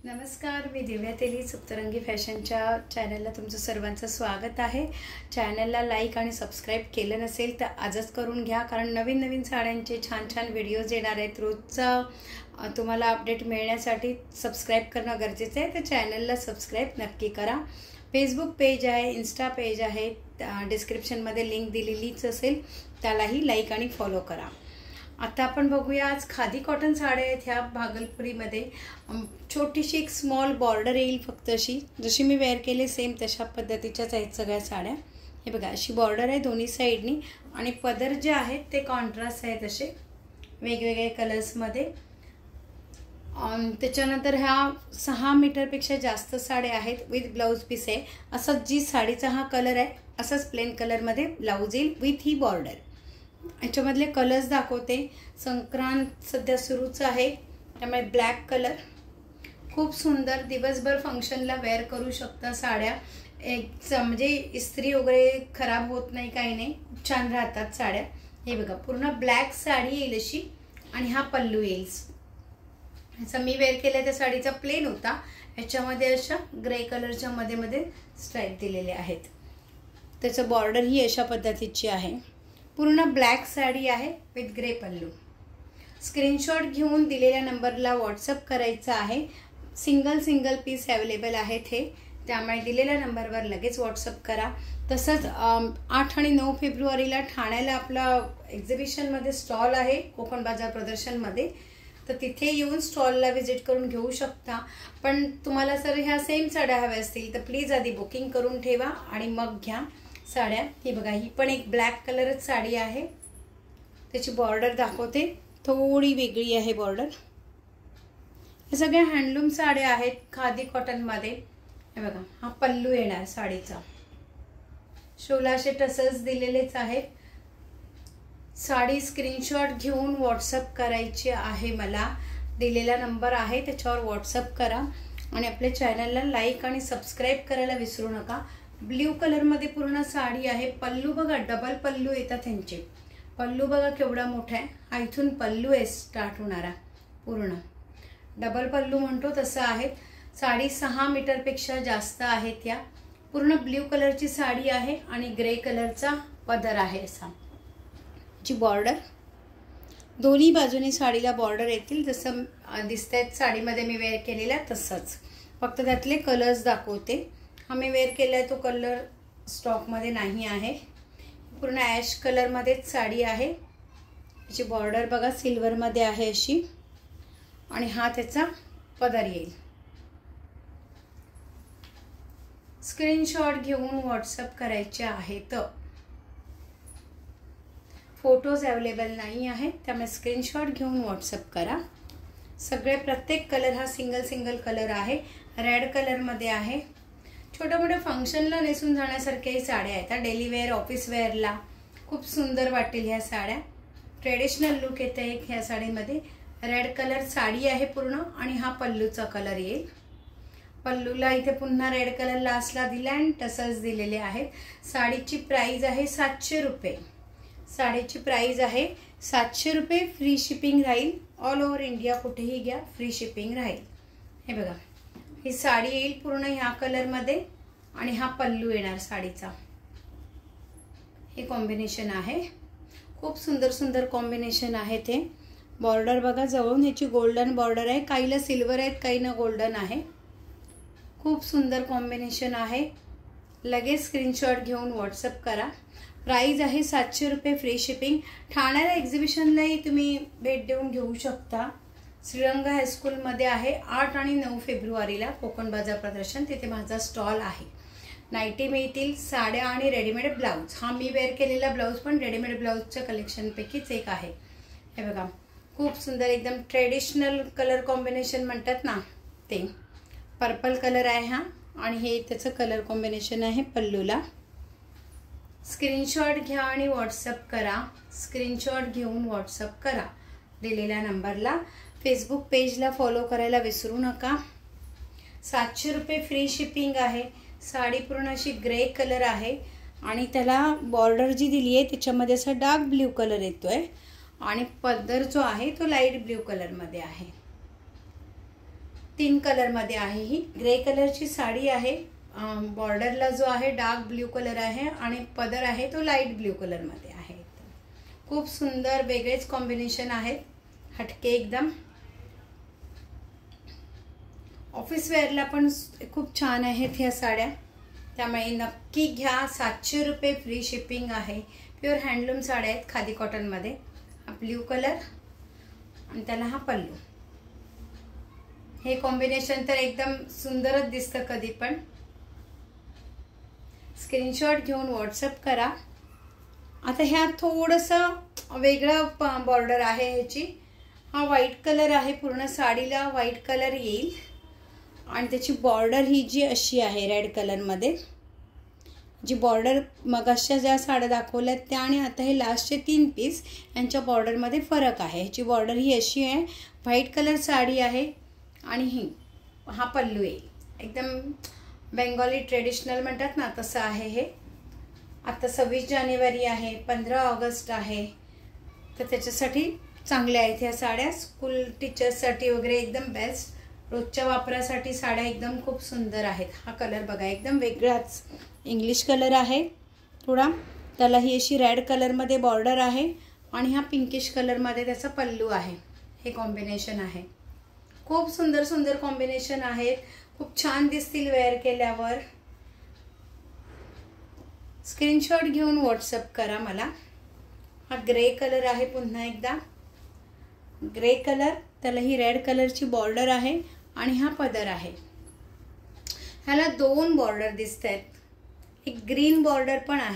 नमस्कार, मी दिव्या तेली सप्तरंगी फॅशनच्या चॅनलला तुमचं सर्वांचं स्वागत आहे। चॅनलला लाईक आणि सबस्क्राईब केलं नसेल तर आजच करून घ्या, कारण नवीन नवीन साड्यांचे छान छान व्हिडिओज येणार आहेत। रोजचा तुम्हाला अपडेट मिळण्यासाठी सबस्क्राईब करणं गरजेचं आहे, तर चॅनलला सबस्क्राईब नक्की करा। फेसबुक पेज आहे, इन्स्टा पेज आहे, डिस्क्रिप्शनमध्ये लिंक दिलेलीच असेल, त्यालाही लाईक आणि फॉलो करा। आता आपण बघूया, आज खादी कॉटन साड्या आहेत ह्या भागलपुरीमध्ये। छोटीशी एक स्मॉल बॉर्डर येईल, फक्त अशी जशी मी वेअर केले सेम तशा पद्धतीच्याच आहेत सगळ्या साड्या। हे बघा, अशी बॉर्डर आहे दोन्ही साईडनी आणि पदर जे आहेत ते कॉन्ट्रास्ट आहेत असे वेगवेगळे कलर्समध्ये। त्याच्यानंतर ह्या 6 मीटरपेक्षा जास्त साड्या आहेत विथ ब्लाउज पीस आहे। असंच जी साडीचा हा कलर आहे असंच प्लेन कलरमध्ये ब्लाउज येईल विथ ही बॉर्डर। याच्यामधले कलर्स दाखवते। संक्रांत सध्या सुरूच आहे त्यामुळे ब्लॅक कलर खूप सुंदर, दिवसभर फंक्शनला वेअर करू शकता साड्या। एक म्हणजे इस्त्री वगैरे खराब होत नाही, काही नाही, छान राहतात साड्या। हे बघा, पूर्ण ब्लॅक साडी येईल अशी आणि हा पल्लू येईल। ह्याचा मी वेअर केला त्या साडीचा प्लेन होता, याच्यामध्ये अशा ग्रे कलरच्या मध्ये मध्ये स्ट्राइप दिलेले आहेत। त्याचं बॉर्डर ही अशा पद्धतीची आहे। पूर्ण ब्लॅक साडी आहे विथ ग्रे पल्लू। स्क्रीनशॉट घेऊन दिलेल्या नंबरला व्हॉट्सअप करायचा आहे। सिंगल पीस अवेलेबल आहेत हे, त्यामुळे दिलेल्या नंबरवर लगेच व्हॉट्सअप करा। तसंच 8 आणि 9 फेब्रुवारीला ठाण्याला आपला एक्झिबिशनमध्ये स्टॉल आहे कोकण बाजार प्रदर्शनमध्ये, तर तिथे येऊन स्टॉलला व्हिजिट करून घेऊ शकता। पण तुम्हाला जर ह्या सेम साड्या हव्या असतील तर प्लीज आधी बुकिंग करून ठेवा आणि मग घ्या साड्या। ही बघा, ही पण एक ब्लॅक कलरच साडी आहे। त्याची बॉर्डर दाखवते, थोडी वेगळी आहे बॉर्डर। हे सगळ्या हँडलूम साड्या आहेत खादी कॉटनमध्ये। हे बघा, हा पल्लू येणार साडीचा, शोला असे टसल्स दिलेलेच आहेत। साडी स्क्रीनशॉट घेऊन व्हॉट्सअप करायची आहे, मला दिलेला नंबर आहे त्याच्यावर व्हॉट्सअप करा आणि आपल्या चॅनलला लाईक आणि सबस्क्राईब करायला विसरू नका। ब्ल्यू कलरमध्ये पूर्ण साडी आहे। पल्लू बघा, डबल पल्लू येतात त्यांचे। पल्लू बघा केवढा मोठा आहे, हा इथून पल्लू आहे स्टार्ट होणारा, पूर्ण डबल पल्लू म्हणतो तसं आहे। साडी 6 मीटरपेक्षा जास्त आहेत या। पूर्ण ब्ल्यू कलरची साडी आहे आणि ग्रे कलरचा पदर आहे असा। जी बॉर्डर दोन्ही बाजूनी साडीला बॉर्डर येतील, जसं दिसतायत साडीमध्ये मी वेअर केलेला तसंच, फक्त त्यातले कलर्स दाखवते। हा मी वेअर केलाय तो कलर स्टॉकमध्ये नाही आहे। पूर्ण ॲश कलरमध्येच साडी आहे। याची बॉर्डर बघा सिल्वरमध्ये आहे अशी, आणि हा त्याचा पदर येईल। स्क्रीनशॉट घेऊन व्हॉट्सअप करायचे आहेत। फोटोज अवेलेबल नाही आहेत, त्यामुळे स्क्रीनशॉट घेऊन व्हॉट्सअप करा। सगळे प्रत्येक कलर हा सिंगल कलर आहे। रेड कलरमध्ये आहे। छोट्या मोठ्या फंक्शनला नेसून जाण्यासारख्या साड्या आहेत। डेली वेअर, ऑफिस वेअरला खूप सुंदर वाटेल ह्या साड्या। ट्रेडिशनल लुक येते एक ह्या साडीमध्ये। रेड कलर साडी आहे पूर्ण आणि हा पल्लूचा कलर येईल। पल्लूला इथे पुन्हा रेड कलर लास्टला दिला आणि टसल्स दिलेले आहेत। साडीची प्राइस आहे 700 रुपये। साडीची प्राइस आहे 700 रुपये। फ्री शिपिंग राहील, ऑल ओव्हर इंडिया कुठेही घ्या फ्री शिपिंग राहील। हे बघा, ही साडी येईल पूर्ण ह्या कलरमध्ये आणि हा पल्लू येणार साडीचा। हे कॉम्बिनेशन आहे, खूप सुंदर कॉम्बिनेशन आहे ते। बॉर्डर बघा जवळून, ह्याची गोल्डन बॉर्डर आहे, काहीला सिल्वर आहेत काहींना गोल्डन आहे। खूप सुंदर कॉम्बिनेशन आहे। लगेच स्क्रीनशॉट घेऊन व्हॉट्सअप करा। प्राइस आहे 700 रुपये, फ्री शिपिंग। ठाण्याला एक्झिबिशनलाही तुम्ही भेट देऊन घेऊ शकता। श्रीरंग हायस्कूलमध्ये आहे 8 आणि 9 फेब्रुवारीला कोकण बाजार प्रदर्शन, तिथे माझा स्टॉल आहे। नाईटी मिळतील, साड्या आणि रेडीमेड ब्लाउज। हा मी वेअर केलेला ब्लाउज पण रेडीमेड ब्लाउजच्या कलेक्शनपैकीच एक आहे। हे बघा, खूप सुंदर एकदम ट्रेडिशनल कलर कॉम्बिनेशन म्हणतात ना ते। पर्पल कलर आहे हा आणि हे त्याचं कलर कॉम्बिनेशन आहे पल्लूला। स्क्रीनशॉट घ्या आणि व्हॉट्सअप करा। स्क्रीनशॉट घेऊन व्हॉट्सअप करा दिलेल्या नंबरला। फेसबुक पेजला फॉलो करायला विसरू नका। 700 रुपये फ्री शिपिंग आहे। साडी पूर्ण अशी ग्रे कलर आहे आणि त्याला बॉर्डर जी दिली आहे त्याच्यामध्ये असा डार्क ब्ल्यू कलर येतोय आणि पदर जो आहे तो लाईट ब्ल्यू कलरमध्ये आहे। 3 कलरमध्ये आहे। ही ग्रे कलरची साडी आहे। बॉर्डरला जो आहे डार्क ब्ल्यू कलर आहे आणि पदर आहे तो लाईट ब्ल्यू कलरमध्ये आहे। खूप सुंदर वेगळेच कॉम्बिनेशन आहेत, हटके एकदम। ऑफिस वेअरला पण खूप छान आहेत ह्या साड्या, त्यामुळे नक्की घ्या। 700 रुपये फ्री शिपिंग आहे। प्युअर हँडलूम साड्या आहेत खादी कॉटनमध्ये। हा ब्ल्यू कलर आणि त्याला हा पल्लू, हे कॉम्बिनेशन तर एकदम सुंदरच दिसतं कधी पण। स्क्रीनशॉट घेऊन व्हॉट्सअप करा। आता ह्या थोडंसं वेगळं बॉर्डर आहे ह्याची। हा व्हाईट कलर आहे, पूर्ण साडीला व्हाईट कलर येईल आणि त्याची बॉर्डर ही जी अशी आहे रेड कलरमध्ये। जी बॉर्डर मगाशच्या ज्या साड्या दाखवल्यात त्या आणि आता हे लास्टचे 3 पीस यांच्या बॉर्डरमध्ये फरक आहे। ह्याची बॉर्डर ही अशी आहे, व्हाईट कलर साडी आहे आणि हा पल्लू येईल। एकदम बेंगॉली ट्रेडिशनल म्हणतात ना तसं आहे हे। आता 26 जानेवारी आहे, 15 ऑगस्ट आहे, तर त्याच्यासाठी चांगल्या आहेत ह्या साड्या। स्कूल टीचर्ससाठी वगैरे एकदम बेस्ट। रोजच्या वापरासाठी साड्या एकदम खूप सुंदर आहेत। हा कलर बघा, एकदम वेगळाच इंग्लिश कलर आहे थोडा, त्याला ही अशी रेड कलरमध्ये बॉर्डर आहे आणि हा पिंकिश कलरमध्ये त्याचा पल्लू आहे। हे कॉम्बिनेशन आहे। खूप सुंदर सुंदर कॉम्बिनेशन आहेत, खूप छान दिसतील वेअर केल्यावर। स्क्रीनशॉट घेऊन व्हॉट्सअप करा मला। हा ग्रे कलर आहे, पुन्हा एकदा ग्रे कलर, त्याला ही रेड कलरची बॉर्डर आहे आणि हा पदर आहे। ह्याला 2 बॉर्डर दिसत आहेत, एक ग्रीन बॉर्डर पण आहे।